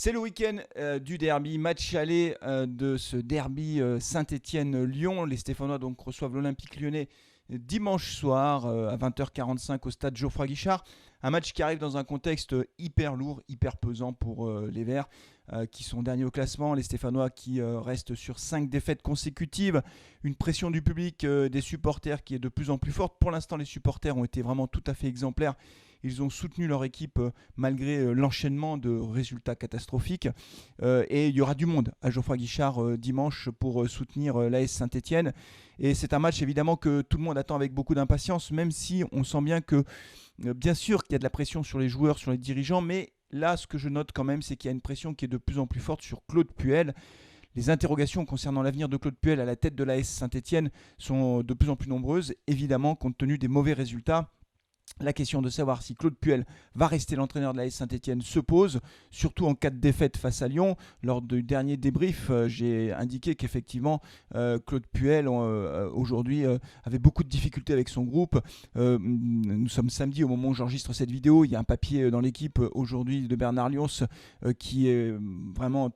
C'est le week-end du derby, match aller de ce derby Saint-Étienne-Lyon. Les Stéphanois donc reçoivent l'Olympique Lyonnais dimanche soir à 20h45 au stade Geoffroy Guichard. Un match qui arrive dans un contexte hyper lourd, hyper pesant pour les Verts qui sont derniers au classement. Les Stéphanois qui restent sur 5 défaites consécutives. Une pression du public, des supporters qui est de plus en plus forte. Pour l'instant, les supporters ont été vraiment tout à fait exemplaires. Ils ont soutenu leur équipe malgré l'enchaînement de résultats catastrophiques. Et il y aura du monde à Geoffroy Guichard dimanche pour soutenir l'AS Saint-Étienne. Et c'est un match évidemment que tout le monde attend avec beaucoup d'impatience, même si on sent bien que, bien sûr qu'il y a de la pression sur les joueurs, sur les dirigeants, mais là ce que je note quand même, c'est qu'il y a une pression qui est de plus en plus forte sur Claude Puel. Les interrogations concernant l'avenir de Claude Puel à la tête de l'AS Saint-Étienne sont de plus en plus nombreuses, évidemment compte tenu des mauvais résultats. La question de savoir si Claude Puel va rester l'entraîneur de l'AS Saint-Étienne se pose, surtout en cas de défaite face à Lyon. Lors du dernier débrief, j'ai indiqué qu'effectivement Claude Puel aujourd'hui avait beaucoup de difficultés avec son groupe. Nous sommes samedi au moment où j'enregistre cette vidéo. Il y a un papier dans l'équipe aujourd'hui de Bernard Lyons qui est vraiment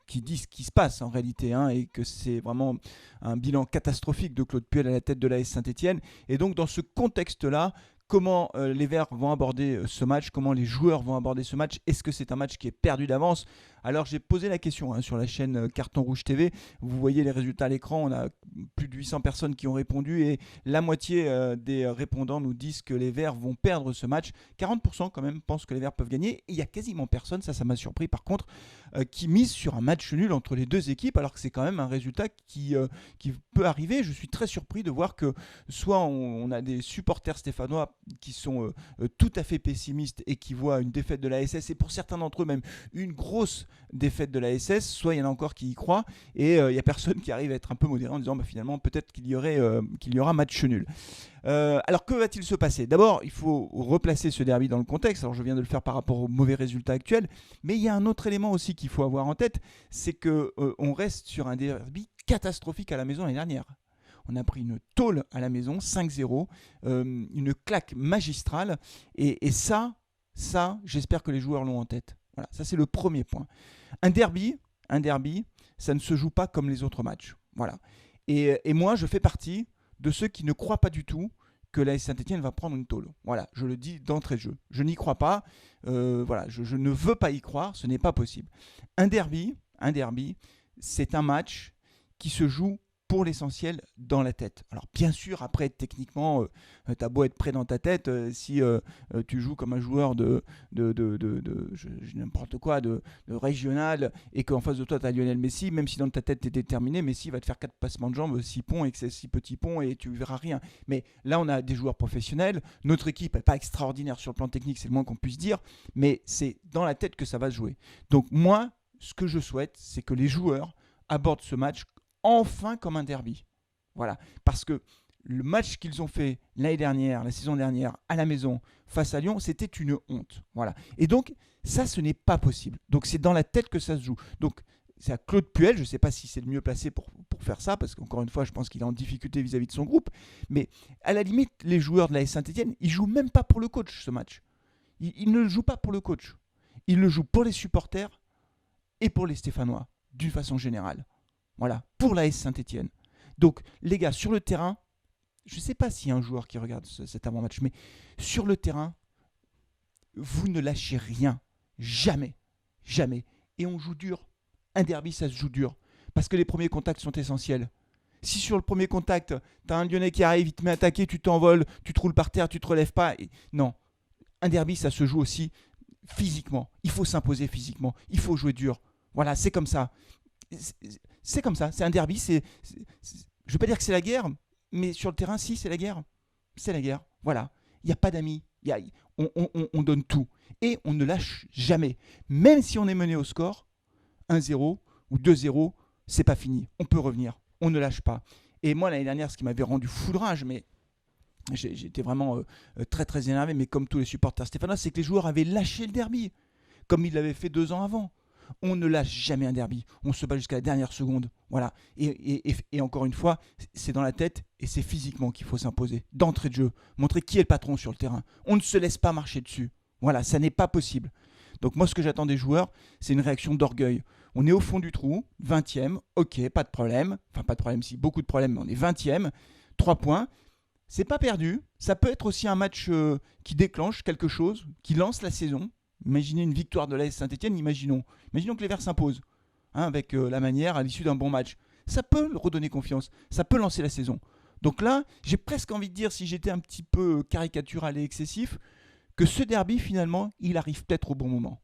qui dit ce qui se passe en réalité et que c'est vraiment un bilan catastrophique de Claude Puel à la tête de l'AS Saint-Étienne. Et donc dans ce contexte-là, comment les Verts vont aborder ce match, comment les joueurs vont aborder ce match, est-ce que c'est un match qui est perdu d'avance? Alors j'ai posé la question sur la chaîne Carton Rouge TV, vous voyez les résultats à l'écran, on a plus de 800 personnes qui ont répondu et la moitié des répondants nous disent que les Verts vont perdre ce match. 40% quand même pensent que les Verts peuvent gagner et il n'y a quasiment personne, ça m'a surpris par contre, qui mise sur un match nul entre les deux équipes alors que c'est quand même un résultat qui peut arriver. Je suis très surpris de voir que soit on a des supporters stéphanois qui sont tout à fait pessimistes et qui voient une défaite de la SS et pour certains d'entre eux même une grosse défaite de la SS, soit il y en a encore qui y croient et il n'y a personne qui arrive à être un peu modéré en disant finalement peut-être qu'il y aura match nul. Alors que va-t-il se passer? D'abord, il faut replacer ce derby dans le contexte. Alors je viens de le faire par rapport aux mauvais résultats actuels, mais il y a un autre élément aussi qu'il faut avoir en tête, c'est qu'on reste sur un derby catastrophique à la maison l'année dernière. On a pris une tôle à la maison, 5-0, une claque magistrale. Et ça, j'espère que les joueurs l'ont en tête. Voilà, ça c'est le premier point. Un derby, ça ne se joue pas comme les autres matchs. Voilà. Et moi, je fais partie de ceux qui ne croient pas du tout que l'AS Saint-Étienne va prendre une tôle. Voilà, je le dis d'entrée de jeu. Je n'y crois pas. Voilà, je ne veux pas y croire. Ce n'est pas possible. Un derby, c'est un match qui se joue pour l'essentiel dans la tête. Alors bien sûr, après techniquement, t'as beau être prêt dans ta tête, si tu joues comme un joueur de n'importe quoi, de régional, et qu'en face de toi t'as Lionel Messi, même si dans ta tête t'es déterminé, Messi va te faire 4 passements de jambes, 6 ponts, et que c'est 6 petits ponts, et tu verras rien. Mais là on a des joueurs professionnels, notre équipe n'est pas extraordinaire sur le plan technique, c'est le moins qu'on puisse dire, mais c'est dans la tête que ça va se jouer. Donc moi, ce que je souhaite, c'est que les joueurs abordent ce match enfin comme un derby. Voilà. Parce que le match qu'ils ont fait l'année dernière, la saison dernière, à la maison, face à Lyon, c'était une honte. Voilà. Et donc, ça, ce n'est pas possible. Donc, c'est dans la tête que ça se joue. Donc, c'est à Claude Puel, je ne sais pas si c'est le mieux placé pour faire ça, parce qu'encore une fois, je pense qu'il est en difficulté vis-à-vis de son groupe. Mais à la limite, les joueurs de la Saint-Étienne, ils ne jouent même pas pour le coach, ce match. Ils ne le jouent pas pour le coach. Ils le jouent pour les supporters et pour les Stéphanois, d'une façon générale. Voilà, pour l'AS Saint-Étienne. Donc, les gars, sur le terrain, je ne sais pas s'il y a un joueur qui regarde cet avant-match, mais sur le terrain, vous ne lâchez rien. Jamais. Jamais. Et on joue dur. Un derby, ça se joue dur. Parce que les premiers contacts sont essentiels. Si sur le premier contact, tu as un Lyonnais qui arrive, il te met à attaquer, tu t'envoles, tu te roules par terre, tu te relèves pas. Non. Un derby, ça se joue aussi physiquement. Il faut s'imposer physiquement. Il faut jouer dur. Voilà, c'est comme ça. C'est comme ça, c'est un derby, je ne veux pas dire que c'est la guerre, mais sur le terrain, si, c'est la guerre. C'est la guerre, voilà. Il n'y a pas d'amis, on donne tout. Et on ne lâche jamais. Même si on est mené au score, 1-0 ou 2-0, c'est pas fini. On peut revenir, on ne lâche pas. Et moi, l'année dernière, ce qui m'avait rendu fou de rage, mais j'étais vraiment très très énervé, mais comme tous les supporters stéphanois, c'est que les joueurs avaient lâché le derby, comme ils l'avaient fait 2 ans avant. On ne lâche jamais un derby. On se bat jusqu'à la dernière seconde. Voilà. Et encore une fois, c'est dans la tête et c'est physiquement qu'il faut s'imposer. D'entrée de jeu. Montrer qui est le patron sur le terrain. On ne se laisse pas marcher dessus. Voilà, ça n'est pas possible. Donc moi, ce que j'attends des joueurs, c'est une réaction d'orgueil. On est au fond du trou, 20e, ok, pas de problème. Enfin, pas de problème, si, beaucoup de problèmes, mais on est 20e, 3 points. C'est pas perdu. Ça peut être aussi un match qui déclenche quelque chose, qui lance la saison. Imaginez une victoire de l'AS Saint-Etienne, imaginons que les Verts s'imposent, avec la manière à l'issue d'un bon match. Ça peut redonner confiance, ça peut lancer la saison. Donc là, j'ai presque envie de dire, si j'étais un petit peu caricatural et excessif, que ce derby, finalement, il arrive peut-être au bon moment.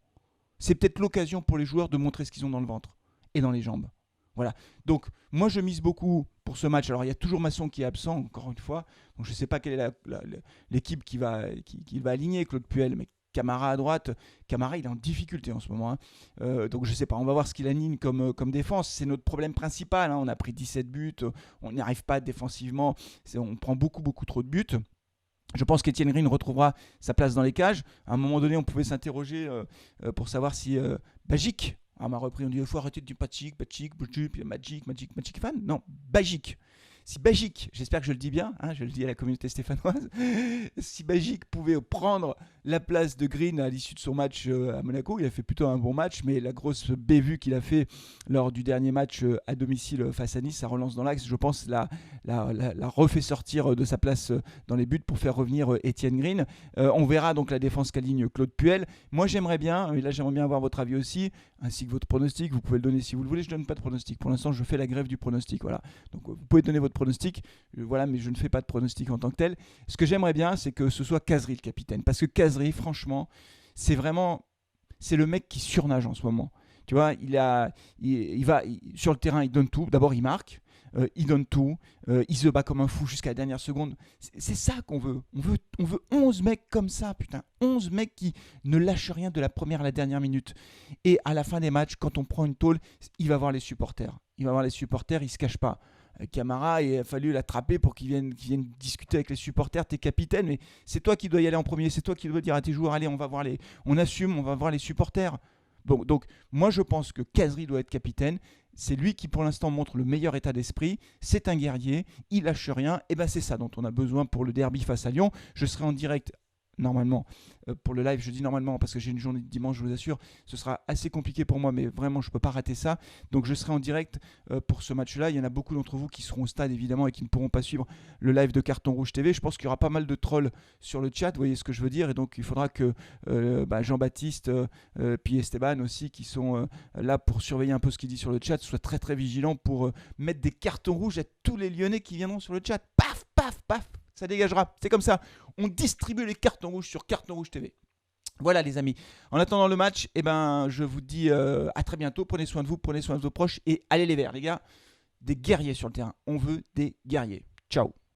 C'est peut-être l'occasion pour les joueurs de montrer ce qu'ils ont dans le ventre et dans les jambes. Voilà. Donc, moi, je mise beaucoup pour ce match. Alors, il y a toujours Masson qui est absent, encore une fois. Donc, je ne sais pas quelle est l'équipe qui va aligner, Claude Puel, mais Camara à droite. Camara, il est en difficulté en ce moment. Donc, je ne sais pas. On va voir ce qu'il aligne comme défense. C'est notre problème principal. On a pris 17 buts. On n'y arrive pas défensivement. On prend beaucoup trop de buts. Je pense qu'Etienne Green retrouvera sa place dans les cages. À un moment donné, on pouvait s'interroger pour savoir si Bagic, on m'a repris, on dit il faut arrêter de dire Bagic, Magic fan. Non, Bagic. Si Bagic, j'espère que je le dis bien, je le dis à la communauté stéphanoise, si Bagic pouvait prendre la place de Green à l'issue de son match à Monaco, il a fait plutôt un bon match, mais la grosse bévue qu'il a fait lors du dernier match à domicile face à Nice, ça relance dans l'axe, je pense, la refait sortir de sa place dans les buts pour faire revenir Etienne Green. On verra donc la défense qu'aligne Claude Puel. Moi j'aimerais bien, et là j'aimerais bien avoir votre avis aussi, ainsi que votre pronostic, vous pouvez le donner si vous le voulez, je ne donne pas de pronostic. Pour l'instant je fais la grève du pronostic, voilà. Donc vous pouvez donner votre pronostic, voilà, mais je ne fais pas de pronostic en tant que tel. Ce que j'aimerais bien, c'est que ce soit Kazri le capitaine, parce que Kazri, franchement, c'est le mec qui surnage en ce moment. Tu vois, sur le terrain, il donne tout. D'abord, il marque, il donne tout, il se bat comme un fou jusqu'à la dernière seconde. C'est ça qu'on veut. On veut 11 mecs comme ça, putain. 11 mecs qui ne lâchent rien de la première à la dernière minute. Et à la fin des matchs, quand on prend une tôle, il va voir les supporters. Il ne se cache pas. Camara, il a fallu l'attraper pour qu'il vienne discuter avec les supporters. T'es capitaine, mais c'est toi qui dois y aller en premier. C'est toi qui dois dire à tes joueurs, allez, on assume, on va voir les supporters. Bon, donc, moi, je pense que Kazri doit être capitaine. C'est lui qui, pour l'instant, montre le meilleur état d'esprit. C'est un guerrier, il lâche rien. Et ben, c'est ça dont on a besoin pour le derby face à Lyon. Je serai en direct normalement pour le live, je dis normalement parce que j'ai une journée de dimanche, je vous assure, ce sera assez compliqué pour moi, mais vraiment je ne peux pas rater ça. Donc je serai en direct pour ce match-là. Il y en a beaucoup d'entre vous qui seront au stade évidemment et qui ne pourront pas suivre le live de Carton Rouge TV. Je pense qu'il y aura pas mal de trolls sur le chat, vous voyez ce que je veux dire, et donc il faudra que Jean-Baptiste puis Esteban aussi, qui sont là pour surveiller un peu ce qu'il dit sur le chat, soient très très vigilants pour mettre des cartons rouges à tous les Lyonnais qui viendront sur le chat. Paf, paf, paf, ça dégagera. C'est comme ça. On distribue les cartons rouges sur Carton Rouge TV. Voilà les amis. En attendant le match, je vous dis à très bientôt. Prenez soin de vous, prenez soin de vos proches et allez les Verts les gars. Des guerriers sur le terrain. On veut des guerriers. Ciao.